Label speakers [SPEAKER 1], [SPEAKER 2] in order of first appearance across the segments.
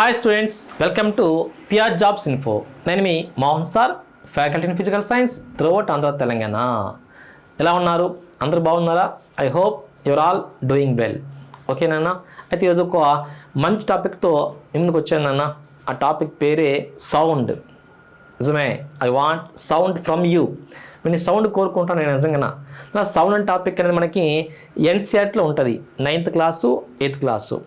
[SPEAKER 1] Hi students, welcome to PR jobs info. నేను మీ Mohan sir, faculty in physical science throughout Andhra Telangana. ఎలా ఉన్నారు? అందరూ బాగున్నారా? I hope your all doing well. ఓకేనా? అయితే ఈరోజు ఒక మంచి టాపిక్తో ముందుకు వచ్చానన్న. ఆ టాపిక్ పేరే సౌండ్. నిజమే, I want sound from you. నేను సౌండ్ కోరుకుంటాను నేను నిజంగా. నా సౌండ్ అండ్ టాపిక్ అనేది మనకి ఎన్సీఆర్టీలో ఉంటుంది, 9th క్లాసు 8th క్లాసు.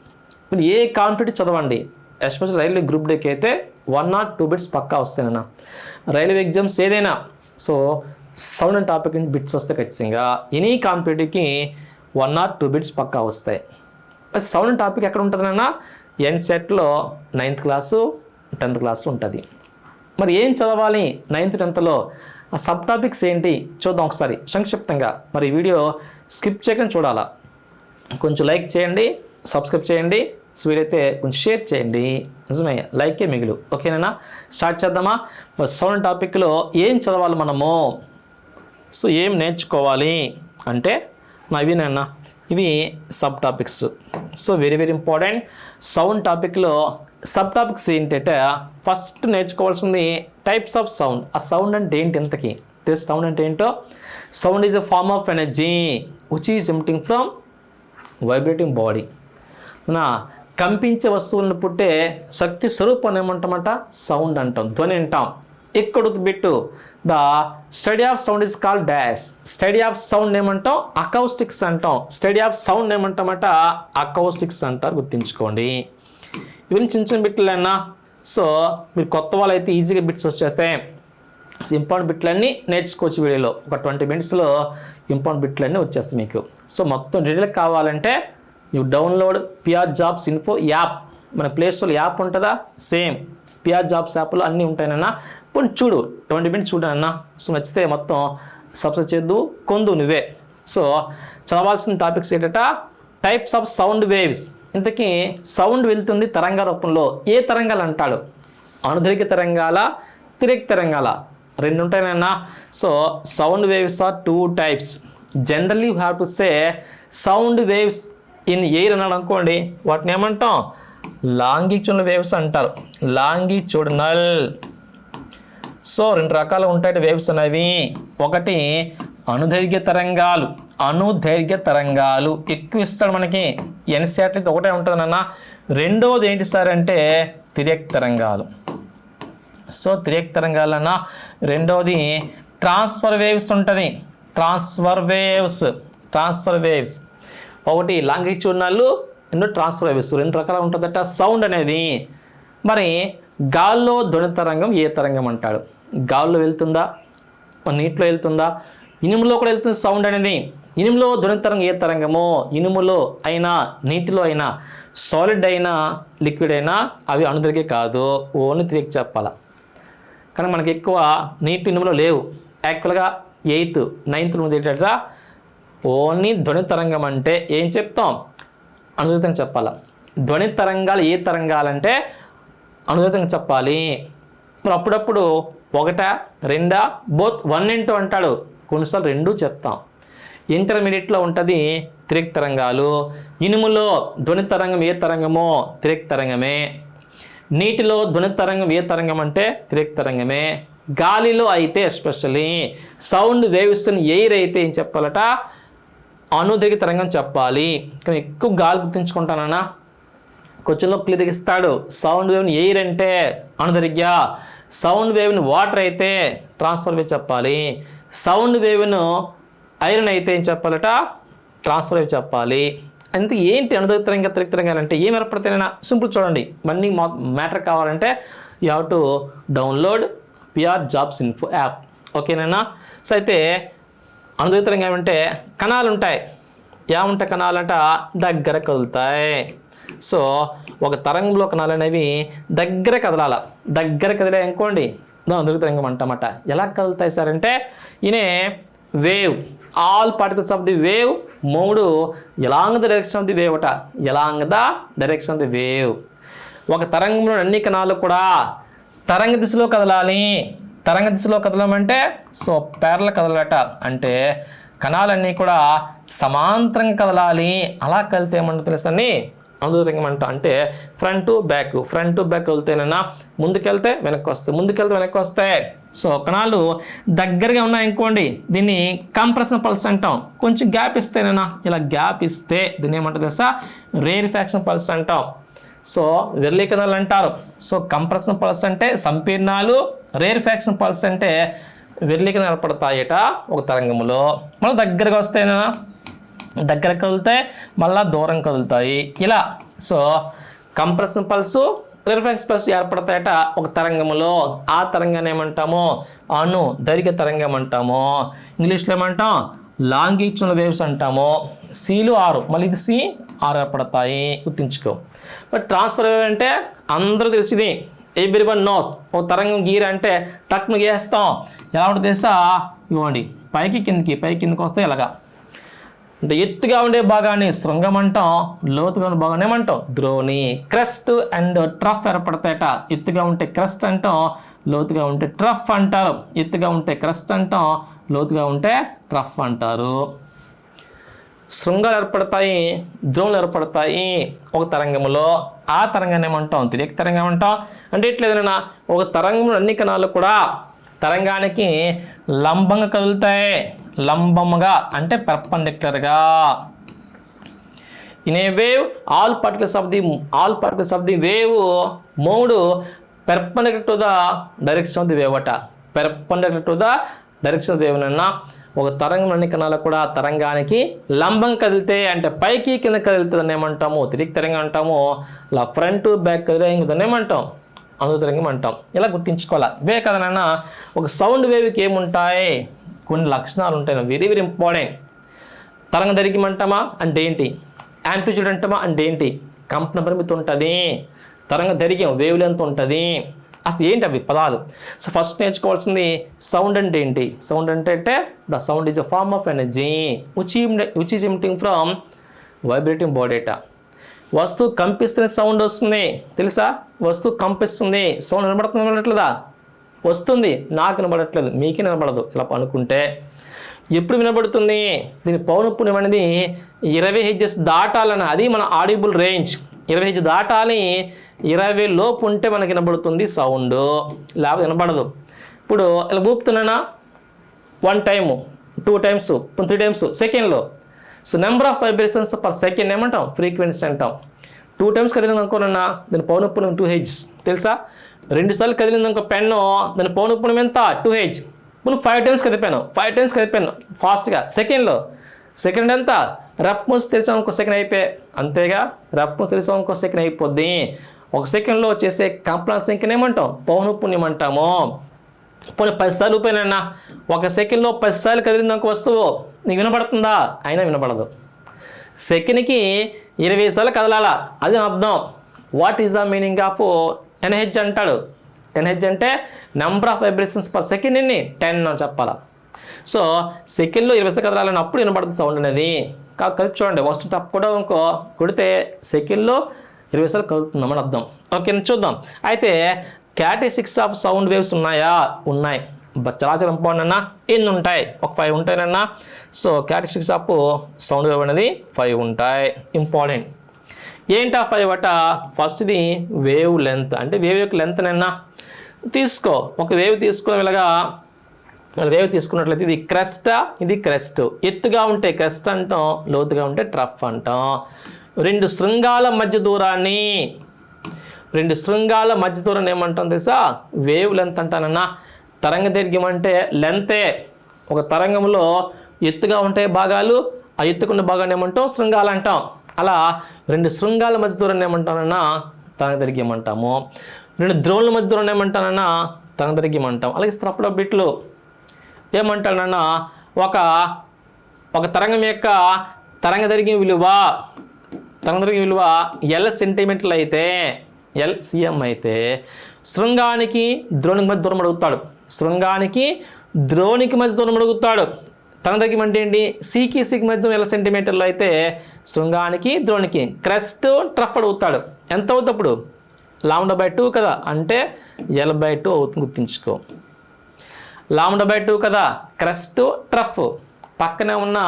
[SPEAKER 1] మీరు ఏ కాంపిటేటివ్ చదవండి, ఎస్పెషల్ రైల్వే గ్రూప్ డేకి అయితే 1 or 2 బిట్స్ పక్కా వస్తాయన్న. రైల్వే ఎగ్జామ్స్ ఏదైనా సో సౌండ్ అండ్ టాపిక్ నుంచి బిట్స్ వస్తే ఖచ్చితంగా ఎనీ కాంపిటేటివ్కి 1 or 2 బిట్స్ పక్కా వస్తాయి. సౌండ్ అండ్ టాపిక్ ఎక్కడ ఉంటుందన్నా? ఎన్సెట్లో 9th క్లాసు 10th క్లాస్లో ఉంటుంది. మరి ఏం చదవాలి 9th 10thలో? ఆ సబ్ టాపిక్స్ ఏంటి చూద్దాం ఒకసారి సంక్షిప్తంగా. మరి వీడియో స్కిప్ చేయకుండా చూడాలా. కొంచెం లైక్ చేయండి, సబ్స్క్రైబ్ చేయండి, సో వీడైతే కొంచెం షేర్ చేయండి. నిజమే, లైకే మిగులు. ఓకేనా? స్టార్ట్ చేద్దామా? సౌండ్ టాపిక్లో ఏం చదవాలి మనము, సో ఏం నేర్చుకోవాలి అంటే ఇవినన్నా, ఇవి sub topics. So very very important. Sound టాపిక్లో సబ్ టాపిక్స్ ఏంటంటే ఫస్ట్ నేర్చుకోవాల్సింది టైప్స్ ఆఫ్ సౌండ్. ఆ సౌండ్ అంటే ఏంటి ఇంతకీ తెలుసు? సౌండ్ అంటే ఏంటో, sound is a form of energy which is emitting from vibrating body. కంపించే వస్తువులను పుట్టే శక్తి స్వరూపం ఏమంటామంట? సౌండ్ అంటాం, ధ్వని అంటాం. ఇక్కడ bit the study of sound is called dash. Study of sound ఏమంటాం? అకౌస్టిక్స్ అంటాం. స్టడీ ఆఫ్ సౌండ్ ఏమంటామట? అకౌస్టిక్స్ అంటారు, గుర్తుంచుకోండి. ఇవన్నీ చిన్న చిన్న బిట్లన్నా. సో మీరు కొత్త వాళ్ళు అయితే ఈజీగా బిట్స్ వచ్చేస్తాయి. ఇంపార్టెంట్ బిట్లన్నీ నేర్చుకోవచ్చు. వీడియోలో ఒక 20 minutesలో ఇంపార్టెంట్ బిట్లన్నీ వచ్చేస్తాయి మీకు. సో మొత్తం డీటెయిల్ కావాలంటే you download PR jobs info app. మన ప్లే స్టోర్లో యాప్ ఉంటుందా? సేమ్ పిఆర్ జాబ్స్ యాప్లో అన్నీ ఉంటాయనన్నా. ఇప్పుడు చూడు, 20 minutes చూడనన్నా. సో నచ్చితే మొత్తం సబ్స్క్రైబ్ చేద్దు, కొందు నువ్వే. సో చదవాల్సిన టాపిక్స్ ఏంటట? Types of sound waves. ఇంతకీ సౌండ్ వెళ్తుంది తరంగ రూపంలో. ఏ తరంగాలు అంటాడు? అనుదైర్ఘ్య తరంగాల, తిర్యక్ తరంగాల, రెండు ఉంటాయనన్నా. So sound waves are 2 types. Generally you have to say sound waves in air అన్నాడు అనుకోండి, వాటిని ఏమంటాం? లాంగిట్యూడనల్ వేవ్స్ అంటారు. లాంగిట్యూడనల్. సో 2 రకాలు ఉంటాయి వేవ్స్ అనేవి. ఒకటి అనుదైర్ఘ్య తరంగాలు. అనుదైర్ఘ్య తరంగాలు ఎక్కువ ఇస్తాడు మనకి ఎన్సీఆర్టీ, ఒకటే ఉంటుంది నాన్న. రెండోది ఏంటి సార్ అంటే తిర్యక్ తరంగాలు. సో తిర్యక్ తరంగాలన్న. రెండోది ట్రాన్స్ఫర్ వేవ్స్ ఉంటుంది. ట్రాన్స్ఫర్ వేవ్స్ ఒకటి లాంగిట్యూడనల్, రెండో ట్రాన్స్ఫర్ వేవ్స్. 2 రకాలు ఉంటుందట సౌండ్ అనేది. మరి గాల్లో ధ్వని తరంగం ఏ తరంగం అంటాడు? గాల్లో వెళ్తుందా, నీటిలో వెళ్తుందా, ఇనుములో కూడా వెళ్తుంది సౌండ్ అనేది. ఇనుములో ధ్వని తరంగం ఏ తరంగమో, ఇనుములో అయినా నీటిలో అయినా, సాలిడ్ అయినా లిక్విడ్ అయినా అవి అనుదైర్ఘ్య కాదు, ఓన్లీ తిరిగి చెప్పాలా. కానీ మనకి ఎక్కువ నీటి ఇనుములో లేవు. యాక్చువల్గా 8th 9th ఏంటంటే ఓన్లీ ధ్వని తరంగం అంటే ఏం చెప్తాం? అనుదైర్ఘ్యం చెప్పాలా. ధ్వని తరంగాలు ఏ తరంగాలంటే అనుదైర్ఘ్యం చెప్పాలి. మరి అప్పుడప్పుడు 1, 2 బోత్ 1 and 2 అంటాడు, కొన్నిసార్లు 2 చెప్తాం. ఇంటర్మీడియట్లో ఉంటుంది తిర్యక్ తరంగాలు. ఇనుములో ధ్వని తరంగం ఏ తరంగమో తిర్యక్ తరంగమే. నీటిలో ధ్వని తరంగం ఏ తరంగం అంటే తిర్యక్ తరంగమే. గాలిలో అయితే ఎస్పెషల్లీ సౌండ్ వేవ్స్ ఎయిర్ అయితే ఏం చెప్పాలట? అనుదైర్ఘ్య తరంగం చెప్పాలి. కానీ ఎక్కువ గాలి గుర్తుంచుకుంటానన్నా. క్వశ్చన్లో క్లియర్గా ఇస్తాడు. సౌండ్ వేవ్ని ఎయిర్ అంటే అనుదైర్ఘ్య, సౌండ్ వేవ్ని వాటర్ అయితే ట్రాన్స్ఫర్ వేవ్ చెప్పాలి, సౌండ్ వేవ్ను ఐరన్ అయితే ఏం చెప్పాలట? ట్రాన్స్ఫర్ వేవ్ చెప్పాలి. అంతే. ఏంటి అనుదైర్ఘ్య తరంగ తిర్యక్ తరంగాలు అంటే ఏం ఏర్పడతాయినా? సింపుల్ చూడండి. మళ్ళీ మ్యాటర్ కావాలంటే you have to download PR jobs info app. ఓకేనా? సో అయితే అనుదైర్ఘ్య తరంగం ఏమంటే కణాలు ఉంటాయి. ఏముంటాయి కణాలంట? దగ్గర కదులుతాయి. సో ఒక తరంగంలో కణాలు అనేవి దగ్గర కదలాల. దగ్గర కదిలే అనుకోండి దాని అనుదైర్ఘ్య తరంగం అంటామట. ఎలా కదులుతాయి సార్ అంటే ఇనే wave, all particles of the wave moved along the direction of the wave అట. Along the direction of the wave. ఒక తరంగంలో అన్ని కణాలు కూడా తరంగ దిశలో కదలాలి. తరంగ దిశలో కదలమంటే సో ప్యారలల్ కదలట. అంటే కణాలన్నీ కూడా సమాంతరంగా కదలాలి. అలా కలితే ఏమంటే తెలుసండి అందులో తరంగం అంటాం. అంటే ఫ్రంట్ బ్యాక్ వెళ్తేనన్నా ముందుకెళ్తే వెనక్కి వస్తాయి, ముందుకెళ్తే వెనక్కి వస్తాయి. సో కణాలు దగ్గరగా ఉన్నాయనుకోండి దీన్ని కంప్రెషన్ పల్స్ అంటాం. కొంచెం గ్యాప్ ఇస్తేనన్నా ఇలా గ్యాప్ ఇస్తే దీన్ని ఏమంటారు తెలుసా, రేరిఫాక్షన్ పల్స్ అంటాం. సో వెర్లీకణాలు అంటారు. సో కంప్రెషన్ పల్స్ అంటే సంపీర్ణాలు, రేరిఫాక్షన్ పల్స్ అంటే వెర్లీకణాలు ఏర్పడతాయట ఒక తరంగంలో. మళ్ళీ దగ్గరగా వస్తాయినా దగ్గర కదులుతాయి, మళ్ళీ దూరం కదులుతాయి ఇలా. సో కంప్రెషన్ పల్సు, రేరిఫాక్షన్ పల్స్ ఏర్పడతాయట ఒక తరంగంలో. ఆ తరంగాన్ని ఏమంటాము, అణు దైర్ఘ్య తరంగం అంటాము. ఇంగ్లీష్లో ఏమంటాం, లాంగిట్యూడినల్ వేవ్స్ అంటాము. సిలు 6, మళ్ళీ ఇది సి 6 ఏర్పడతాయి, గుర్తుంచుకో. బట్ ట్రాన్స్ఫర్ వేవ్ అంటే అందరూ తెలిసింది, ఎవ్రీవన్ నోస్. ఒక తరంగం గీర అంటే టక్ను గీస్తాం. ఎలా ఉంటుంది తెలుసా, ఇవ్వండి పైకి కిందకి వస్తే ఇలాగా. అంటే ఎత్తుగా ఉండే భాగాన్ని శృంగం అంటాం, లోతుగా ఉండే భాగాన్ని ఏమంటాం, ద్రోణి. క్రస్ట్ అండ్ ట్రఫ్ ఏర్పడతాయట. ఎత్తుగా ఉంటే క్రస్ట్ అంటాం, లోతుగా ఉంటే ట్రఫ్ అంటారు. ఎత్తుగా ఉంటే క్రస్ట్ అంటాం, లోతుగా ఉంటే ట్రఫ్ అంటారు. శృంగాలు ఏర్పడతాయి, ద్రోణులు ఏర్పడతాయి ఒక తరంగంలో. ఆ తరంగాన్ని ఏమంటాం, తిరిగి తరంగం అంటాం. అంటే ఇట్లేదన్నా ఒక తరంగంలో అన్ని కణాలు కూడా తరంగానికి లంబంగా కదులుతాయి. లంబముగా అంటే పెర్పెండిక్యులర్గా. In a wave all particles of the wave moved perpendicular to the direction of the wave అట. Perpendicular to the direction of the wave అన్న ఒక తరంగం అన్ని కణాలు కూడా తరంగానికి లంబంగా కదిలితే అంటే పైకి కింద కదులుతుందని ఏమంటాము, తిరిగి తరంగం అంటాము. ఇలా ఫ్రంట్ బ్యాక్ కదిలేదని ఏమంటాం, అందులో తరంగం అంటాం. ఇలా గుర్తించుకోవాలి. ఇవే కదనన్నా ఒక సౌండ్ వేవ్కి ఏముంటాయి, కొన్ని లక్షణాలు ఉంటాయి, వెరీ వెరీ ఇంపార్టెంట్. తరంగ దైర్ఘ్యం అంటామా అంటే ఏంటి, యాంప్లిట్యూడ్ అంటామా అంటే ఏంటి, కంపన పరిమితి ఉంటుంది, తరంగ దైర్ఘ్యం వేవ్ లెంత్ ఉంటుంది. అసలు ఏంటి అవి పదాలు. సో ఫస్ట్ నేర్చుకోవాల్సింది సౌండ్ అంటే ఏంటి. సౌండ్ అంటే the sound is a form of energy which is emitting from vibrating body అట. వస్తువు కంపిస్తున్న సౌండ్ వస్తుంది తెలుసా, వస్తువు కంపిస్తుంది, సౌండ్ వినబడుతుంది, వినట్లేదా, వస్తుంది, నాకు వినబడట్లేదు, మీకే వినబడదు. ఇలా అనుకుంటే ఎప్పుడు వినబడుతుంది, దీని పౌనఃపున్యం అనేది 20 హెర్ట్జ్ దాటాలని, అది మన ఆడిబుల్ రేంజ్. 20 హెర్ట్జ్ దాటాలి, 20 లోపు ఉంటే మనకి వినబడుతుంది సౌండ్, లేకపోతే వినబడదు. ఇప్పుడు ఇలా ఊపుతున్నానా 1 టైము 2 టైమ్స్ 3 టైమ్స్ సెకండ్లో. So number of vibrations per second ఏమంటాం, ఫ్రీక్వెన్సీ అంటాం. 2 టైమ్స్ కదిలింది అనుకోనన్నా దాని పౌనఃపున్యం 2 హెర్ట్జ్ తెలుసా. 2 సార్లు కదిలింది అనుకో పెన్ను, దాని పౌనఃపున్యం ఎంత 2 హెర్ట్జ్. ఇప్పుడు 5 టైమ్స్ కదిపాను ఫాస్ట్గా సెకండ్ ఎంత, రఫ్ మూసి తెరిచాం ఇంకో సెకండ్ అయిపోయి, అంతేగా రఫ్ మూసి తెరిచాం ఇంకో సెకండ్ అయిపోద్ది. ఒక సెకండ్లో చేసే కంపనాల సంఖ్యను ఏమంటాం, పౌనఃపున్యం అంటాము. పోనీ 10 సార్లు ఊపానన్నా, ఒక సెకండ్లో 10 సార్లు కదిలింది అనుకో వస్తువు, నీకు వినపడుతుందా, అయినా వినపడదు. సెకండ్కి 20 సార్లు కదలాలా, అది అర్థం. What is the meaning of 10 hertz అంటాడు. 10 హెర్ట్జ్ అంటే number of vibrations per second ని 10 అని చెప్పాలా. సో సెకండ్లో 20 సార్లు కదలాలని అప్పుడు వినపడుతుంది సౌండ్ అనేది. కలిపి చూడండి, వస్తు తప్పు కూడా ఇంకో కొడితే సెకండ్లో 20 సార్లు కదులుతున్నామని అర్థం. ఓకే చూద్దాం. అయితే క్యారెక్టరిస్టిక్స్ ఆఫ్ సౌండ్ వేవ్స్ ఉన్నాయా, ఉన్నాయి. చాలా చాలా ఇంపార్టెంట్ అన్న. ఎన్ని ఉంటాయి, ఒక 5 ఉంటాయనన్నా. So characteristics of sound wave అనేది 5 ఉంటాయి, ఇంపార్టెంట్. ఏంటా 5 అట, ఫస్ట్ది వేవ్ లెంత్. అంటే వేవ్ యొక్క లెంత్ నన్నా తీసుకో, ఒక వేవ్ తీసుకుని ఇలాగా వేవ్ తీసుకున్నట్లయితే ఇది క్రెస్టా, ఇది క్రెస్ట్. ఎత్తుగా ఉంటే క్రెస్ట్ అంటాం, లోతుగా ఉంటే ట్రఫ్ అంటాం. 2 శృంగాల మధ్య దూరాన్ని ఏమంటాం తెలుసా, వేవ్ లెంత్ అంటానన్నా. తరంగ దైర్ఘ్యం అంటే లెంతే. ఒక తరంగంలో ఎత్తుగా ఉంటే భాగాలు, ఆ ఎత్తుకున్న భాగాన్ని ఏమంటాం, శృంగాలు అంటాం. అలా 2 శృంగాల మధ్య దూరాన్ని ఏమంటానన్నా తరంగ దైర్ఘ్యం అంటాము. 2 ద్రోణుల మధ్య దూరాన్ని ఏమంటానన్నా తరంగ దైర్ఘ్యం అంటాం. అలాగే స్త్రప్ల బిట్లు ఏమంటానన్నా, ఒక తరంగం యొక్క తరంగ దైర్ఘ్యం విలువ L సెంటీమీటర్లు అయితే, LCM అయితే శృంగానికి ద్రోణికి మధ్య దూరం అడుగుతాడు. తరంగ దైర్ఘ్యం అంటే ఏంటి, సికి మధ్య 1 సెంటీమీటర్లు అయితే శృంగానికి ద్రోణికి క్రెస్ట్ ట్రఫ్ అడుగుతాడు. ఎంత అవుతుంది అప్పుడు, λ/2 కదా, అంటే L/2 అవుతుంది, గుర్తుంచుకో. λ/2 కదా, క్రెస్ట్ ట్రఫ్. పక్కనే ఉన్న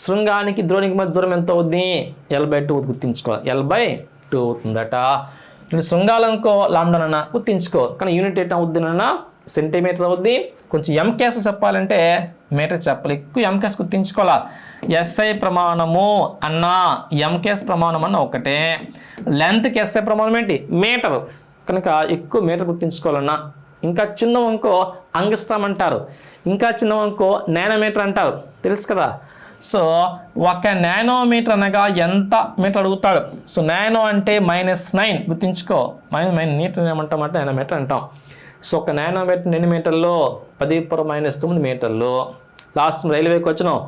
[SPEAKER 1] శృంగానికి ద్రోణికి మధ్య దూరం ఎంత అవుద్ది, L/2 గుర్తుంచుకోవాలి, L/2. 2 అవుతుందట. ఇప్పుడు శృంగాలంకో లాంబ్డానన్నా గుర్తించుకో, కానీ యూనిట్ ఏంటి అవుద్దినన్నా సెంటీమీటర్ అవుద్ది. కొంచెం ఎంకేస్ చెప్పాలంటే మీటర్ చెప్పాలి, ఎక్కువ ఎంకేస్ గుర్తించుకోవాలా. ఎస్ఐ ప్రమాణము అన్న ఎంకేస్ ప్రమాణం అన్న ఒకటే, లెంత్కి ఎస్ఐ ప్రమాణం ఏంటి మీటర్, కనుక ఎక్కువ మీటర్ గుర్తించుకోవాలన్నా. ఇంకా చిన్న వంకో అంగస్ట్రామ్ అంటారు, ఇంకా చిన్న వంకో నానోమీటర్ అంటారు, తెలుసు కదా. సో 1 నానోమీటర్ అనగా ఎంత మీటర్ అడుగుతాడు. సో నానో అంటే -9 గుర్తించుకో, మీటర్ ఏమంటామంటే నానోమీటర్ అంటాం. సో 1 నానోమీటర్ ఎన్ని మీటర్లు 10⁻⁹ మీటర్లు. లాస్ట్ రైల్వేకి వచ్చినాం,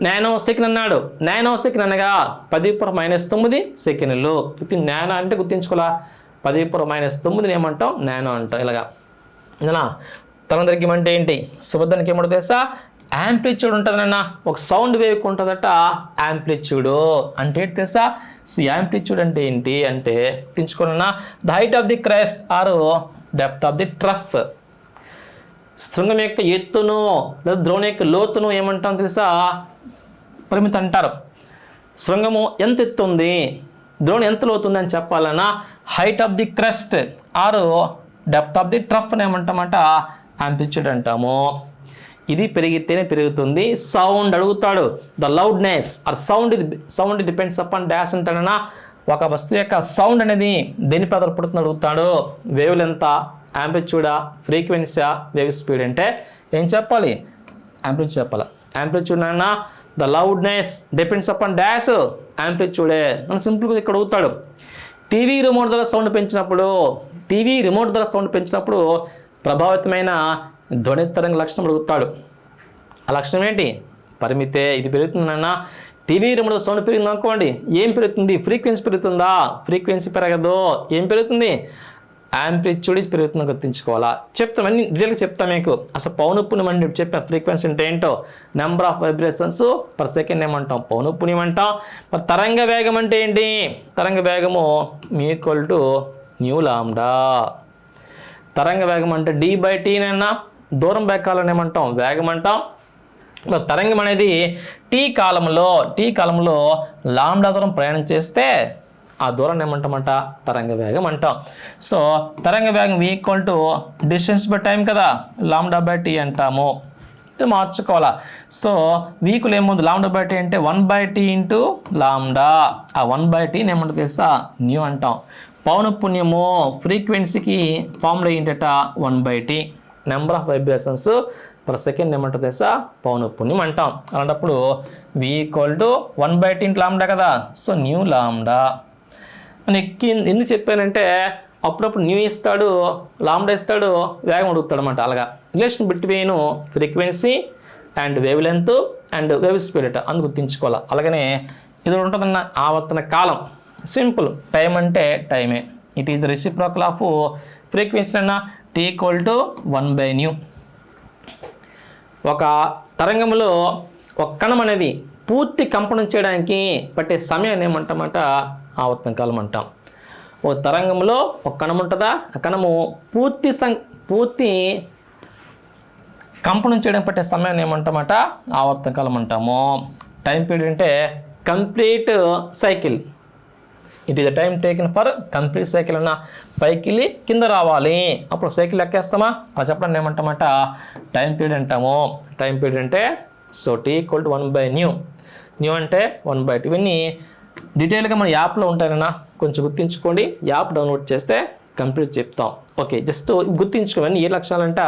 [SPEAKER 1] నానో సెకండ్ అన్నాడు. నానో సెకండ్ అనగా 10⁻⁹ సెకండ్లు. నానో అంటే గుర్తించుకోవాలా, 10⁻⁹ ఏమంటాం నానో అంటాం. ఇలాగా ఇలా తరంగదైర్ఘ్యం అంటే ఏంటి, శుభదానికి ఏమంటుంది తెలుసా, యాంప్లిట్యూడ్ ఉంటుందన్న. ఒక సౌండ్ వేవ్కి ఉంటుందట యాంప్లిట్యూడ్ అంటే ఏంటి తెలుసా. సో యాంప్లిట్యూడ్ అంటే ఏంటి అంటే గుర్తించుకోవాలన్నా, the height of the crest or depth of the trough. శృంగం యొక్క ఎత్తును లేదా ద్రోణి యొక్క లోతును ఏమంటాం తెలుసా, పరిమితి అంటారు. శృంగము ఎంత ఎత్తు ఉంది, ద్రోణి ఎంత లోతుంది అని చెప్పాలన్నా height of the crest or depth of the trough అని ఏమంటామంట యాంప్లిట్యూడ్ అంటాము. ఇది పెరిగితేనే పెరుగుతుంది. సౌండ్ అడుగుతాడు, the loudness or sound depends upon dash అంటాడన్నా. ఒక వస్తువు యొక్క సౌండ్ అనేది దేనిపై ఆధారపడుతుంది అడుగుతాడు. వేవ్ లెంత్, యాంప్లిట్యూడా, ఫ్రీక్వెన్సీ, వేవ్ స్పీడ్ అంటే ఏం చెప్పాలి, యాంప్లిట్యూడ్ చెప్పాలి. యాంప్లిట్యూడ్ అన్నా the loudness depends upon dash యాంప్లిట్యూడే అని సింపుల్గా ఇక్కడ అడుగుతాడు. టీవీ రిమోట్ ద్వారా సౌండ్ పెంచినప్పుడు ప్రభావితమైన ధ్వని తరంగ లక్షణం అడుగుతాడు. ఆ లక్షణం ఏంటి, పరిమితే. ఇది పెరుగుతుందన్న. టీవీ రిమోట్ సౌండ్ పెరిగింది అనుకోండి, ఏం పెరుగుతుంది, ఫ్రీక్వెన్సీ పెరుగుతుందా, ఫ్రీక్వెన్సీ పెరగదు, ఏం పెరుగుతుంది, యాంప్లిట్యూడ్ పెరుగుతుందని గుర్తించుకోవాలా. చెప్తాం అన్ని డీటెయిల్గా చెప్తాం మీకు. అసలు పౌనఃపున్యం అంటే చెప్పాం, ఫ్రీక్వెన్సీ అంటే ఏంటో, number of vibrations per second ఏమంటాం, పౌనఃపున్యం అంటాం. మరి తరంగ వేగం అంటే ఏంటి, తరంగ వేగము ఈక్వల్ టు న్యూ లాంబ్డా. తరంగ వేగం అంటే d/t నన్నా, దూరం వేగాలని ఏమంటాం వేగం అంటాం. తరంగం అనేది టీ కాలంలో లాంబ్డా దూరం ప్రయాణం చేస్తే ఆ దూరాన్ని ఏమంటామంట తరంగ వేగం అంటాం. సో తరంగ వేగం equal to distance by time కదా, λ/t అంటాము. మార్చుకోవాలా. సో వీకులు ఏముంది, λ/t అంటే 1/t ఇంటూ లాంబ్డా. ఆ 1/t ఏమంటుంది తెలుసా, న్యూ అంటాం. పౌనఃపున్యము ఫ్రీక్వెన్సీకి ఫార్ములా ఏంటట 1/t. Number of vibrations per second ఏమంటుంది తెలుసా, పౌనఃపున్యం అంటాం. అలాంటప్పుడు v equal to 1/t into lambda కదా, సో న్యూ లాంబ్డా అని ఎందుకు చెప్పానంటే అప్పుడప్పుడు న్యూ ఇస్తాడు, లాంబ్డా ఇస్తాడు, వేగం అడుగుతాడు అనమాట. అలాగా relation between frequency and wave length and wave speed అట, అందుకు గుర్తించుకోవాలి. అలాగనే ఇది ఉంటుందన్న ఆవర్తన కాలం. సింపుల్, టైం అంటే టైమే. It is the reciprocal off frequency అన్న t ఈక్వల్ టు 1/nu. ఒక తరంగంలో ఒక కణం అనేది పూర్తి కంపనం చేయడానికి పట్టే సమయాన్ని ఏమంటామంట ఆవర్తన కాలం అంటాం. ఒక తరంగంలో ఒక కణం ఉంటుందా, ఆ కణము పూర్తి కంపనం చేయడానికి పట్టే సమయాన్ని ఏమంటామట ఆవర్తన కాలం అంటాము. టైం పీరియడ్ అంటే complete cycle. It is the time taken for complete cycle అన్న. పైకి వెళ్ళి కింద రావాలి, అప్పుడు సైకిల్ ఎక్కేస్తామా, అలా చెప్పడానికి ఏమంటామట టైం పీరియడ్ అంటాము. టైం పీరియడ్ అంటే so t equal to 1/nu. New అంటే 1/t. ఇవన్నీ డీటెయిల్గా మన యాప్లో ఉంటాయన్నా, కొంచెం గుర్తించుకోండి. యాప్ డౌన్లోడ్ చేస్తే కంప్లీట్ చెప్తాం. ఓకే, జస్ట్ గుర్తించుకోండి ఏ లక్షణాలంటే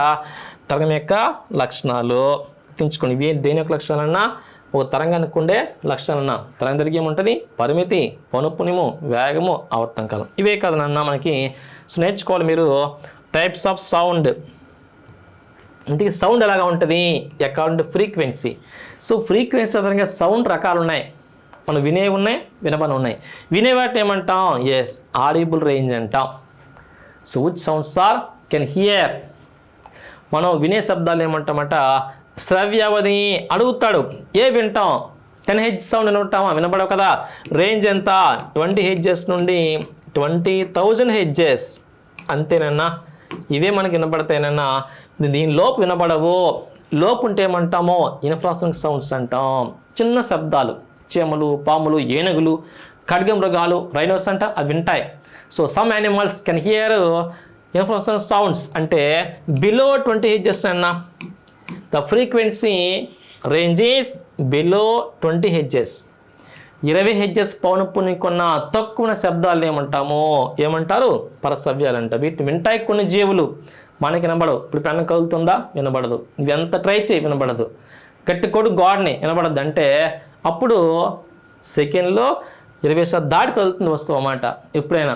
[SPEAKER 1] తరంగం యొక్క లక్షణాలు గుర్తించుకోండి. ఇవి దేని యొక్క లక్షణాలన్నా ఒక తరంగానికి ఉండే లక్షణాలన్నా. తరంగదైర్ఘ్యం ఉంటుంది, పరిమితి, పౌనఃపున్యము, వేగము, ఆవర్తన కాలం. ఇవే కదనన్నా మనకి. సో నేర్చుకోవాలి మీరు టైప్స్ ఆఫ్ సౌండ్. ఇంటికి సౌండ్ ఎలాగా ఉంటుంది, according to frequency. So frequency ఆధారంగా సౌండ్ రకాలు ఉన్నాయి. మనం వినేవి ఉన్నాయి, వినబని ఉన్నాయి. వినేవాటి ఏమంటాం, ఎస్ ఆడిబుల్ రేంజ్ అంటాం. So which sounds are can hear. మనం వినే శబ్దాలు ఏమంటామట శ్రవ్యావధి. అడుగుతాడు ఏ వింటాం, 10 Hz సౌండ్ వింటామా, వినపడవు కదా. రేంజ్ ఎంత, 20 Hz నుండి 20,000 Hz అంతేనన్నా. ఇవే మనకి వినపడతాయినన్నా. దీని లోపు వినపడవు. లోపు ఉంటే ఏమంటామో ఇన్ఫ్రాసోనిక్ సౌండ్స్ అంటాం. చిన్న శబ్దాలు, చీమలు, పాములు, ఏనుగులు ఖడ్గ మృగాలు రైనోస్ అంట అవి వింటాయి. So some animals can hear infrasonic sounds అంటే బిలో 20 హెర్ట్జ్ అన్న. The frequency range is below 20 hertz. 20 hertz పౌనపుణ్యం తక్కువ శబ్దాలు ఏమంటారు పరసవ్యాలంట. వీటిని వింటాయి కొన్ని జీవులు, మనకి వినబడవు. ఇప్పుడు పెన్ను కదులుతుందా వినబడదు, ఇది ఎంత ట్రై చేయి వినబడదు. గట్టి కొడు గాడ్ని వినబడద్దు అంటే అప్పుడు సెకండ్లో 20 సార్లు దాటి కదులుతుంది వస్తువు అన్నమాట. ఎప్పుడైనా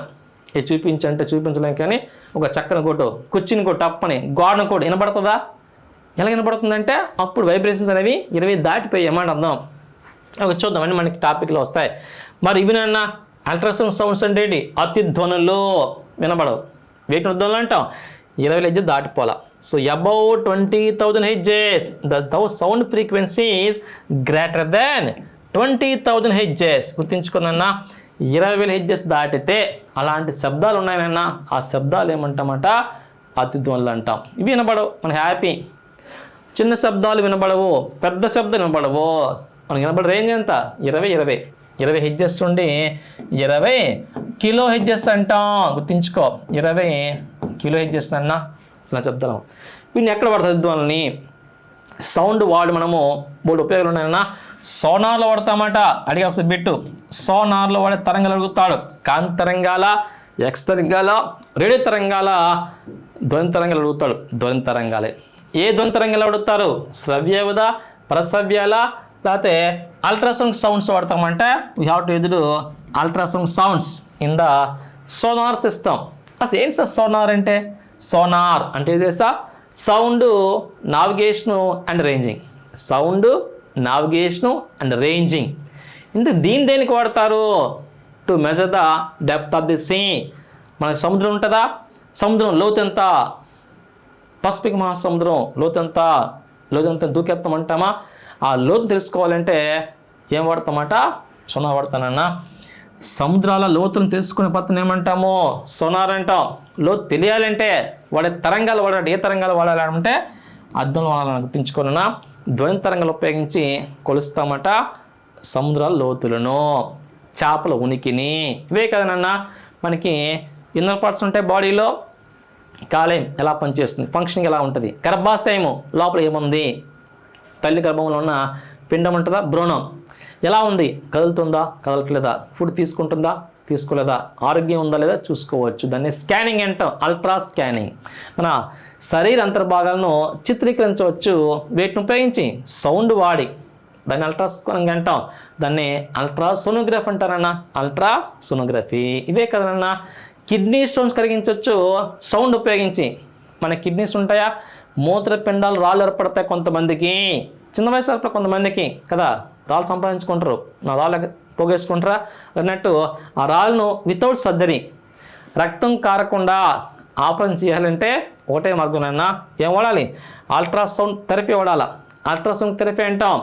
[SPEAKER 1] ఇది చూపించంటే చూపించలేం, కానీ ఒక చక్కని కొట్టు కుర్చీని కొట్టు అప్పని గాడ్ని కొట్టు వినబడుతుందా? ఎలా వినబడుతుందంటే అప్పుడు వైబ్రేషన్స్ అనేవి 20 దాటిపోయి అన్నమాట అర్థం. అవి చూద్దామని మనకి టాపిక్లో వస్తాయి. మరి ఇవినన్నా అల్ట్రాసౌండ్ సౌండ్స్ అంటే ఏంటి? అతి ధ్వనులు వినబడవు. వీటిని ధ్వనులు అంటాం 20 హెర్ట్జ్ దాటిపోలా. So above 20,000 hertz the sound frequency is greater than 20,000 hertz. గుర్తించుకున్నా 20,000 హెర్ట్జ్ దాటితే అలాంటి శబ్దాలు ఉన్నాయన్నా ఆ శబ్దాలు ఏమంటామట అతి ధ్వనులు అంటాం. ఇవి వినబడవు, మన హ్యాపీ. చిన్న శబ్దాలు వినబడవు, పెద్ద శబ్దాలు వినబడవు. మనకి వినబడే రేంజ్ ఎంత? 20 హెర్ట్జ్ నుండి 20 కిలో హెర్ట్జ్ అంటాం. గుర్తించుకో 20 కిలో హెర్ట్జ్ అన్నా ఇలా చెప్తాం. వీటిని ఎక్కడ పడుతుంది ధ్వనులని? సౌండ్ వాడు మనము 3 ఉపయోగాలు ఉన్నాయన్నా. సోనార్లో వాడతామట. అడిగి ఒకసారి పెట్టు. సోనార్లో వాడే తరంగాలు అడుగుతాడు. కాంతి తరంగాల, ఎక్స్ తరంగాల, రేడియో తరంగాల, ధ్వని తరంగాలు అడుగుతాడు. ధ్వని తరంగాలే. ఏ ధ్వని తరంగాలు అడుగుతారు? శ్రవ్యవద, పరసవ్యాల, లేకపోతే అల్ట్రాసౌండ్ సౌండ్స్ వాడతామంటే we have to use ultrasound sounds in the sonar system. అసలు ఏంటి సార్ సోనార్ అంటే? సోనార్ అంటే తెలుసా? Sound navigation and ranging. Sound navigation and ranging. ఇంత దేనికి వాడతారు? To measure the depth of the sea. మనకు సముద్రం ఉంటుందా? సముద్రం లోతు ఎంత? పసిఫిక్ మహాసముద్రం లోతెంత దూకెత్తామంటామా? ఆ లోతు తెలుసుకోవాలంటే ఏం వాడతామట? సోనార్ వాడతానన్నా. సముద్రాల లోతును తెలుసుకునే పద్ధతిని ఏమంటాము? సోనార్ అంటాం. లోతు తెలియాలంటే వాడే తరంగాలు వాడాలి. ఏ తరంగాలు వాడాలంటే అర్థంలో వాడాలని గుర్తించుకోనన్నా. ధ్వని తరంగాలు ఉపయోగించి కొలుస్తామట సముద్రాల లోతులను, చేపల ఉనికిని. ఇవే కదనన్నా మనకి ఇన్నర్ పార్ట్స్ ఉంటాయి బాడీలో. కాలేయం ఎలా పనిచేస్తుంది, ఫంక్షనింగ్ ఎలా ఉంటుంది, గర్భాశయము లోపల ఏముంది, తల్లి గర్భంలో ఉన్న పిండం ఉంటుందా, భ్రూణం ఎలా ఉంది, కదులుతుందా కదలట్లేదా, ఫుడ్ తీసుకుంటుందా తీసుకోలేదా, ఆరోగ్యం ఉందా లేదా చూసుకోవచ్చు. దాన్ని స్కానింగ్ అంటాం, అల్ట్రా స్కానింగ్. మన శరీర అంతర్భాగాలను చిత్రీకరించవచ్చు వీటిని ఉపయోగించి సౌండ్ వాడి. దాన్ని అల్ట్రాస్కానింగ్ అంటాం. దాన్ని అల్ట్రాసోనోగ్రఫీ అంటారన్నా, అల్ట్రాసోనోగ్రఫీ. ఇవే కదనన్నా. కిడ్నీ స్టోన్స్ కరిగించవచ్చు సౌండ్ ఉపయోగించి. మన కిడ్నీస్ ఉంటాయా, మూత్రపిండాలు రాళ్ళు ఏర్పడతాయి కొంతమందికి, చిన్న వయసు ఏర్పడ కొంతమందికి కదా, రాళ్ళు సంపాదించుకుంటారు, నా రాళ్ళు పోగేసుకుంటారా అన్నట్టు. ఆ రాళ్ళను వితౌట్ సర్జరీ, రక్తం కారకుండా ఆపరేషన్ చేయాలంటే ఒకటే మార్గంనన్నా ఏం వాడాలి? అల్ట్రాసౌండ్ థెరపీ వాడాలా. అల్ట్రాసౌండ్ థెరపీ అంటాం.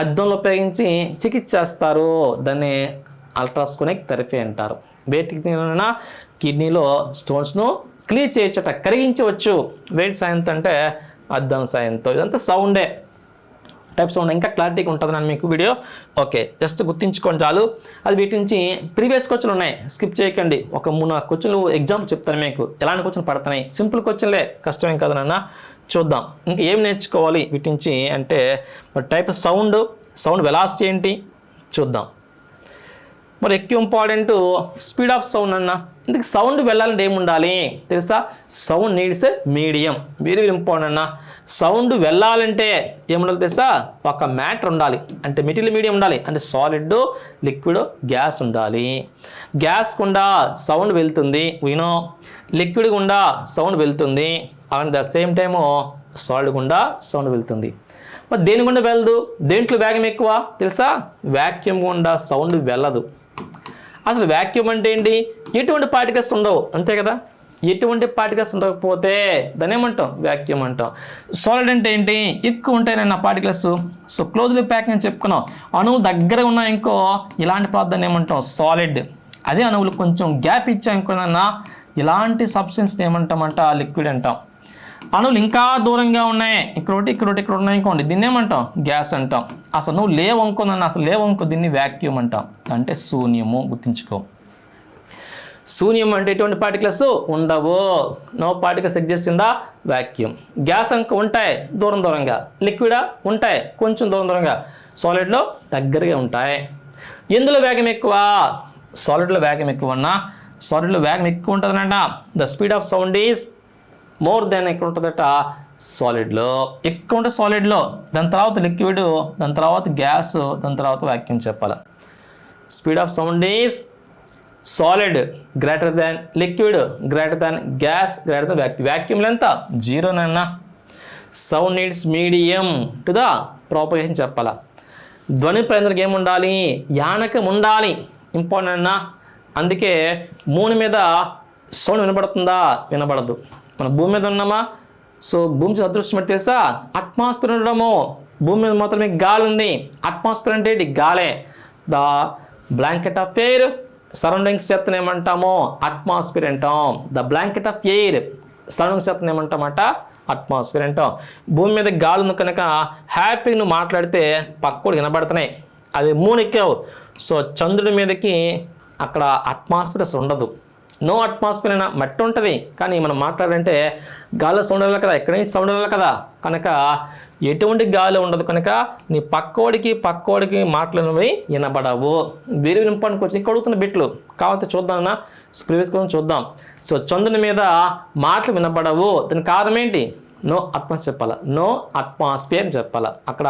[SPEAKER 1] అద్దంలో ఉపయోగించి చికిత్స చేస్తారు. దాన్ని అల్ట్రాసోనిక్ థెరపీ అంటారు. వేటికి కిడ్నీలో స్టోన్స్ను క్లియర్ చేయొచ్చట, కరిగించవచ్చు వేటి సాయంతో అంటే అద్దం సాయంతో. ఇదంతా సౌండే, టైప్ సౌండ్. ఇంకా క్లారిటీగా ఉంటుంది నన్ను మీకు వీడియో. ఓకే, జస్ట్ గుర్తించుకోండి చాలు. అది వీటి నుంచి ప్రీవియస్ క్వశ్చన్లు ఉన్నాయి, స్కిప్ చేయకండి. ఒక 3-4 క్వశ్చన్లు ఎగ్జాంపుల్ చెప్తాను మీకు, ఎలాంటి క్వశ్చన్ పడుతున్నాయి. సింపుల్ క్వశ్చన్లే, కష్టమేం కదా నాన్న. చూద్దాం ఇంకా ఏం నేర్చుకోవాలి వీటి నుంచి అంటే టైప్ సౌండ్ వెలాసిటీ ఏంటి చూద్దాం. మరి ఎక్కువ ఇంపార్టెంట్ స్పీడ్ ఆఫ్ సౌండ్ అన్న. ఇందుకు సౌండ్ వెళ్ళాలంటే ఏముండాలి తెలుసా? Sound needs medium. Very very important అన్న. సౌండ్ వెళ్ళాలంటే ఏముండాలి తెలుసా? ఒక మ్యాటర్ ఉండాలి, అంటే మెటీరియల్ మీడియం ఉండాలి, అంటే సాలిడ్, లిక్విడ్, గ్యాస్ ఉండాలి. గ్యాస్ గుండా సౌండ్ వెళ్తుంది వినో, లిక్విడ్ గుండా సౌండ్ వెళ్తుంది, and the same time solid గుండా సౌండ్ వెళ్తుంది. మరి దేని గుండా వెళ్ళదు? దేంట్లో వేగం ఎక్కువ తెలుసా? వ్యాక్యూమ్ గుండా సౌండ్ వెళ్ళదు. అసలు వ్యాక్యూమ్ అంటే ఏంటి? ఎటువంటి పార్టికల్స్ ఉండవు, అంతే కదా. ఎటువంటి పార్టికల్స్ ఉండకపోతే దాన్ని ఏమంటాం? వ్యాక్యూమ్ అంటాం. సాలిడ్ అంటే ఏంటి? ఎక్కువ ఉంటాయి నా పార్టికల్స్. సో క్లోజ్లీ ప్యాకింగ్ అని చెప్పుకున్నాం. అణువు దగ్గర ఉన్న ఇంకో ఇలాంటి పదార్థాన్ని ఏమంటాం? సాలిడ్. అదే అణువులు కొంచెం గ్యాప్ ఇచ్చాం ఇంకోనన్నా ఇలాంటి సబ్స్టెన్స్ని ఏమంటామంట? లిక్విడ్ అంటాం. అణువులు ఇంకా దూరంగా ఉన్నాయి, ఇక్కడ ఇక్కడ ఉన్నాయి అనుకోండి, దీన్ని ఏమంటాం? గ్యాస్ అంటాం. అసలు నువ్వు లేవు అనుకో, నన్ను అసలు లేవు అనుకో, దీన్ని వ్యాక్యూమ్ అంటాం. అంటే శూన్యము. గుర్తుంచుకో, శూన్యం అంటే ఎటువంటి పార్టికల్స్ ఉండవు. No particles exist in the vacuum. Gas అనుకో ఉంటాయి దూరంగా, లిక్విడా ఉంటాయి కొంచెం దూరంగా, సాలిడ్లో దగ్గరగా ఉంటాయి. ఎందులో వేగం ఎక్కువ? సాలిడ్లో వేగం ఎక్కువ అన్నా. సాలిడ్లో వేగం ఎక్కువ ఉంటుందనంట. The speed of sound is more than ఎక్కువ ఉంటుందట సాలిడ్లో. ఎక్కువ ఉంటుంది సాలిడ్లో, దాని తర్వాత లిక్విడ్, దాని తర్వాత గ్యాస్, దాని తర్వాత వ్యాక్యూమ్ చెప్పాలి. Speed of sound is solid greater than liquid, greater than gas, greater than vacuum. వ్యాక్యూమ్లో ఎంత? 0 నన్నా. Sound needs medium to the propagation చెప్పాలా. ధ్వని ప్రయంత్రానికి ఏముండాలి? యానకం ఉండాలి. ఇంపార్టెంట్ అన్నా. అందుకే మూన్ మీద సౌండ్ వినపడుతుందా? వినపడదు. మన భూమి మీద ఉన్నామా? సో భూమి అదృష్టం అంటే తెలుసా? అట్మాస్ఫియర్ ఉండడము. భూమి మీద మాత్రమే గాలి ఉంది. అట్మాస్ఫియర్ అంటే ఇది గాలే. The blanket of air surroundings చెత్తను ఏమంటామో అట్మాస్ఫియర్ అంటాం. The blanket of air surroundings చెత్తను ఏమంటామట? అట్మాస్ఫియర్ అంటాం. భూమి మీద గాలి ఉంది కనుక హ్యాపీగా నువ్వు మాట్లాడితే పక్కడు వినబడుతున్నాయి. అది మూన్ ఎక్కావు, సో చంద్రుడి మీదకి అక్కడ అట్మాస్ఫియర్ అసలు ఉండదు. నో అట్మాస్ఫియర్ అయినా మట్టి ఉంటుంది, కానీ మనం మాట్లాడాలంటే గాలిలో సౌండ్ వెళ్ళాలి కదా, ఎక్కడి నుంచి సౌండ్ వెళ్ళాలి కదా, కనుక ఎటువంటి గాలి ఉండదు. కనుక నీ పక్కోడికి మాటలనేవి వినబడవు. Very important question. ఇక్కడ అడుగుతున్న బిట్లు కాకపోతే చూద్దామన్నా, ప్రీవియస్ క్వశ్చన్ చూద్దాం. సో చంద్రుని మీద మాటలు వినబడవు, దాని కారణం ఏంటి? నో అట్మాస్ఫియర్ చెప్పాలా. నో అట్మాస్ఫియర్ చెప్పాలా, అక్కడ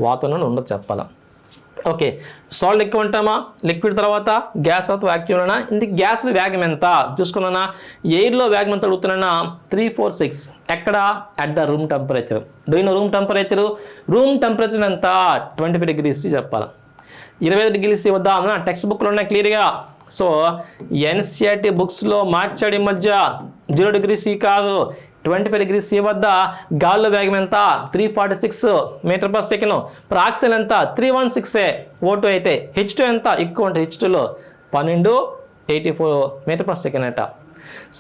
[SPEAKER 1] వాతావరణం ఉండదు చెప్పాలా. ఓకే, సాల్ట్ ఎక్కువ ఉంటామా? లిక్విడ్ తర్వాత గ్యాస్ తర్వాత వ్యాక్యూమ్నా? ఇందుకు గ్యాస్లో వేగం ఎంత చూసుకున్నానా? ఎయిర్లో వేగం ఎంత అడుగుతున్నా? 346. ఎక్కడ? At the room temperature. డూయిన్ రూమ్ టెంపరేచర్ ఎంత? 25 degrees చెప్పాలి. 25 degrees వద్దా అన్న టెక్స్ట్ బుక్లో ఉన్నాయి క్లియర్గా. సో ఎన్సిఆర్టీ బుక్స్లో మార్చాడు ఈ మధ్య. 0 degrees కాదు, 25 degrees వద్ద గాల్లో వేగం ఎంత? 346 మీటర్ పర్ సెకండ్. ఇప్పుడు ఆక్సిజన్ ఎంత? 316 O2 అయితే. H2 ఎంత? ఎక్కువ ఉంటుంది. H2లో 1284 మీటర్ పర్ సెకండ్ అట.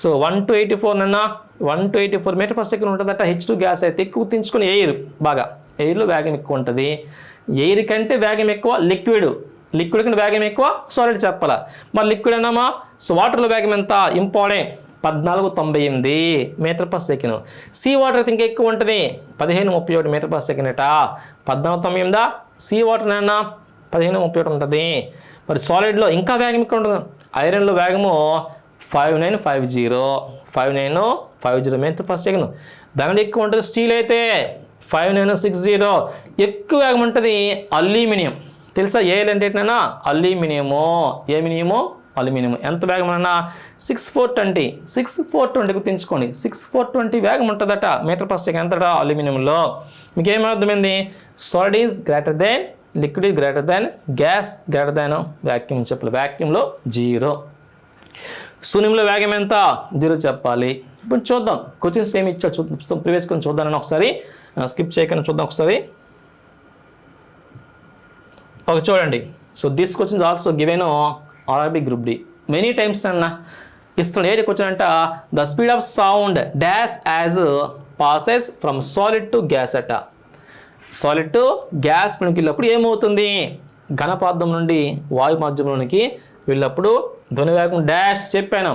[SPEAKER 1] సో 1 to 84 నన్నా 1 to 84 మీటర్ పర్ సెకండ్ ఉంటుందట. H2 గ్యాస్ అయితే. ఎక్కువ గుర్తుంచుకుని ఎయిర్, బాగా ఎయిర్లో వేగం ఎక్కువ ఉంటుంది. ఎయిర్ కంటే వేగం ఎక్కువ లిక్విడ్ కంటే వేగం ఎక్కువ సాలిడ్ చెప్పాలా. మరి లిక్విడ్ అన్నామా? సో వాటర్లో వేగం ఎంత? Important, 1498 metre per second. Sea water అయితే ఇంకా ఎక్కువ ఉంటుంది, 1531 మీటర్ పర్ సెకండ్ అట. 1498 సీ వాటర్ అన్నా 1531 ఉంటుంది. మరి సాలిడ్లో ఇంకా వేగం ఎక్కువ ఉంటుంది. ఐరన్లో వేగము 5950 మీటర్ పర్ సెకండ్. దానిలో ఎక్కువ ఉంటుంది. స్టీల్ అయితే 5960 ఎక్కువ వేగం ఉంటుంది. అల్యూమినియం తెలుసా? ఏల్ అంటే ఏంటన్నా? అల్యూమినియం ఎంత వేగం అన్నా? 6420 గుర్తుంచుకోండి. 6420 వేగం ఉంటుందట మీటర్ పర్ సెకండ్ ఎంతట అల్యూమినియంలో. మీకు ఏమర్థమైంది? Solid is greater than liquid is greater than gas, greater than vacuum చెప్పాలి. వ్యాక్యూమ్లో 0. శూన్యంలో వేగం ఎంత? 0 చెప్పాలి. ఇప్పుడు చూద్దాం క్వశ్చన్స్ ఏమి ఇచ్చాడు చూద్దాం. ప్రీవియస్ క్వశ్చన్ చూద్దామని ఒకసారి స్కిప్ చేయకుండా చూద్దాం ఒకసారి. ఓకే చూడండి. So this question also given RRB Group D many times అన్న ఇస్తున్నాడు. ఏది క్వశ్చన్ అంట? The speed of sound dash as passes from solid to gas అట. సాలిడ్ టు గ్యాస్ వెళ్ళినప్పుడు ఏమవుతుంది? ఘనపదార్థం నుండి వాయు మాధ్యమంలోనికి వెళ్ళినప్పుడు ధ్వని వేగం డాష్ చెప్పాను.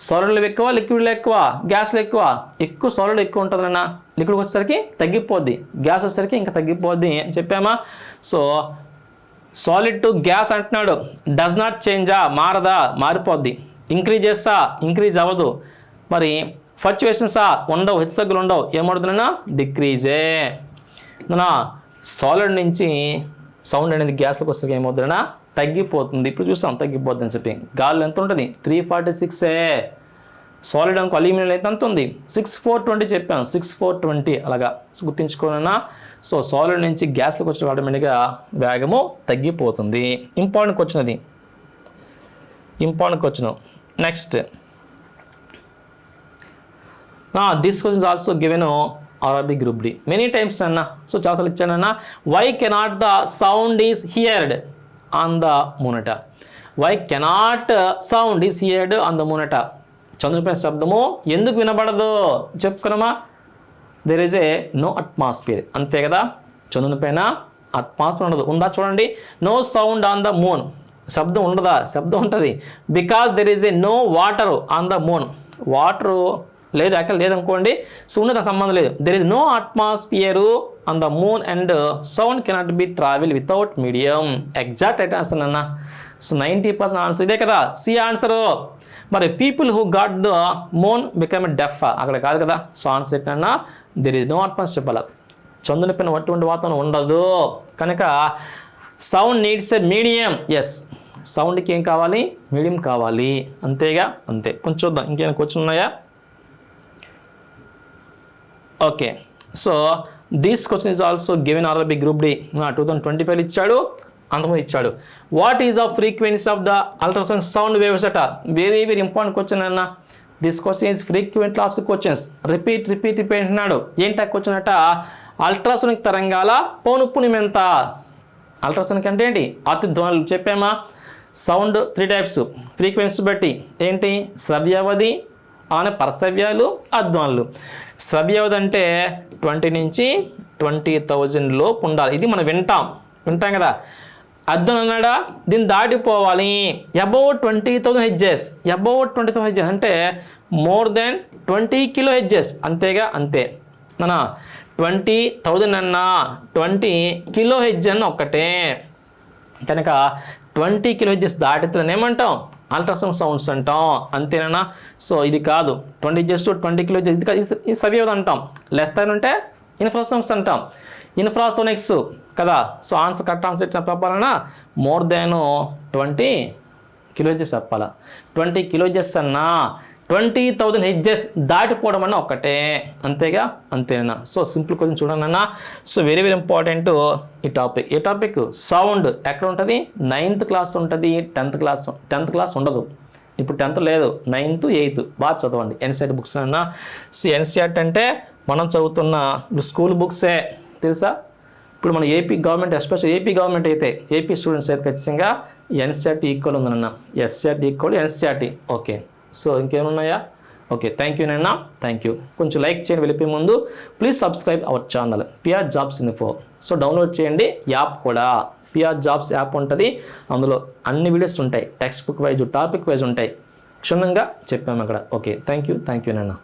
[SPEAKER 1] సాలిడ్లో ఎక్కువ, లిక్విడ్లో ఎక్కువ, గ్యాస్లో ఎక్కువ సాలిడ్ ఎక్కువ ఉంటుందన్న. లిక్విడ్ వచ్చేసరికి తగ్గిపోద్ది, గ్యాస్ వచ్చేసరికి ఇంకా తగ్గిపోద్ది అని చెప్పామా? సో సాలిడ్ టు గ్యాస్ అంటున్నాడు. డస్ నాట్ చేంజా? మారదా? మారిపోద్ది. ఇంక్రీజ్ చేస్తా? ఇంక్రీజ్ అవ్వదు. మరి ఫ్లక్చువేషన్సా? ఉండవు, హెచ్చుతగ్గులు ఉండవు. ఏమవుతుందన్నా? డిక్రీజే. నా సాలిడ్ నుంచి సౌండ్ అనేది గ్యాస్లోకి వస్తే ఏమవుతుందన్నా? తగ్గిపోతుంది. ఇప్పుడు చూసాం తగ్గిపోద్ది అని చెప్పి. గాల్లో ఎంత ఉంటుంది? 346. సాలిడ్ అనుకో అల్యూమినియం అయితే ఎంత ఉంది? 6420 చెప్పాను. 6420 అలాగా గుర్తుంచుకోనన్నా. సో సాలిడ్ నుంచి గ్యాస్లోకి వచ్చిన ఆటోమేటిక్గా వేగము తగ్గిపోతుంది. Important question. Next this question also given RRB Group D many times అన్న. సో చాలాసార్లు ఇచ్చానన్నా. Why cannot the sound is heard on the మూనట? Why cannot sound is heard on the మూనట? చంద్రుడిపైన శబ్దము ఎందుకు వినబడదు చెప్పుకున్నామా? There is a no atmosphere. అంతే కదా, చంద్రుని పైన అట్మాస్ఫియర్ ఉండదు. ఉందా చూడండి, no sound on the moon. శబ్దం ఉండదా? శబ్దం ఉంటుంది. Because there is a no water on the moon. Water లేదు, అక్కడ లేదనుకోండి, సో ఉన్నది సంబంధం లేదు. There is no atmosphere on the moon and sound cannot be travel without medium. Exact అయితే ఆన్సర్ అన్న. సో 90% ఆన్సర్ ఇదే కదా, సి ఆన్సర్. మరి people who got the moon become deaf, అక్కడ కాదు కదా. సో ఆన్సర్ ఏంటన్నా, దెర్ ఇస్ నో అట్మాస్ఫియర్ చెప్పాలి. చంద్రుని పైన అటువంటి వాతావరణం ఉండదు కనుక sound needs a medium. Yes, సౌండ్కి ఏం కావాలి? మీడియం కావాలి. అంతేగా, అంతే. కొంచెం చూద్దాం ఇంకేమైనా క్వశ్చన్ ఉన్నాయా? Okay, so this question is also given RRB group D 2025 ఇచ్చాడు, అంతకు ఇచ్చాడు. What is the frequency of the ultrasound sound waves అట. వెరీ వెరీ ఇంపార్టెంట్ క్వశ్చన్ అన్న. This question is frequent last questions. Repeat అంటున్నాడు. ఏంటి question అట? Ultrasonic తరంగాల పౌనఃపున్యం ఎంత? అల్ట్రాసోనిక్ అంటే ఏంటి? అతి ధ్వనులు చెప్పామా? సౌండ్ 3 టైప్స్ ఫ్రీక్వెన్సీ బట్టి. ఏంటి? శ్రవ్యావధి, అలానే పరసవ్యాలు, అధ్వనులు. శ్రవ్యావధి అంటే 20 నుంచి 20,000 లోపు ఉండాలి. ఇది మనం వింటాం కదా. అధ్వని అన్నాడా, దీన్ని దాటిపోవాలి. About 20,000 hertz. అబౌట్ 20,000 హెడ్జెస్ అంటే మోర్ దెన్ 20 కిలో హెడ్జెస్. అంతేగా, అంతే నా 20,000 అన్నా 20 కిలో హెడ్జ్ అన్న ఒక్కటే. కనుక 20 కిలో హెడ్జెస్ దాటితే ఏమంటాం? అల్ట్రాసౌండ్ సౌండ్స్ అంటాం. అంతేనా? సో ఇది కాదు 20 హెడ్జెస్ టు 20 కిలో హెడ్జెస్, ఇది కాదు, ఇది సవ్యవధి అంటాం. లెస్ దాన్ అంటే ఇన్ఫ్రాసౌండ్స్ అంటాం. ఇన్ఫ్రాసోనిక్స్ కదా. సో ఆన్సర్ కరెక్ట్ ఆన్సర్ ఇచ్చిన చెప్పాలన్నా మోర్ దాన్ 20 కిలో హెడ్జెస్ చెప్పాలా. 20 కిలో హెడ్జెస్ అన్నా 20,000 హెడ్జెస్ దాటిపోవడం అన్న ఒక్కటే. అంతేగా, అంతేనా? సో సింపుల్ క్వశ్చన్ చూడండి అన్న. సో వెరీ వెరీ ఇంపార్టెంట్ ఈ టాపిక్. ఏ టాపిక్? సౌండ్. ఎక్కడ ఉంటుంది? 9th క్లాస్ ఉంటుంది, 10th క్లాస్ ఉండదు. ఇప్పుడు 10th లేదు, 9th 8th బాగా చదవండి. ఎన్సీఆర్టీ బుక్స్ అన్న. సో ఎన్సీఆర్టీ అంటే మనం చదువుతున్న స్కూల్ బుక్సే తెలుసా. ఇప్పుడు మన AP government, special AP government అయితే, ఏపీ స్టూడెంట్స్ అయితే ఖచ్చితంగా ఎన్సీఆర్టీ ఈక్వల్ ఉందన్న. SCERT equal NCERT. Okay, so ఇంకేమున్నాయా? ఓకే, థ్యాంక్ యూ నాన్న, థ్యాంక్ యూ. కొంచెం లైక్ చేయండి వెళ్ళిపోయే ముందు. Please subscribe our channel PR jobs info. So download చేయండి యాప్ కూడా. పిఆర్ జాబ్స్ యాప్ ఉంటుంది, అందులో అన్ని వీడియోస్ ఉంటాయి. Text book wise, topic wise ఉంటాయి. క్షుణ్ణంగా చెప్పాము అక్కడ. ఓకే, థ్యాంక్ యూ నాన్న.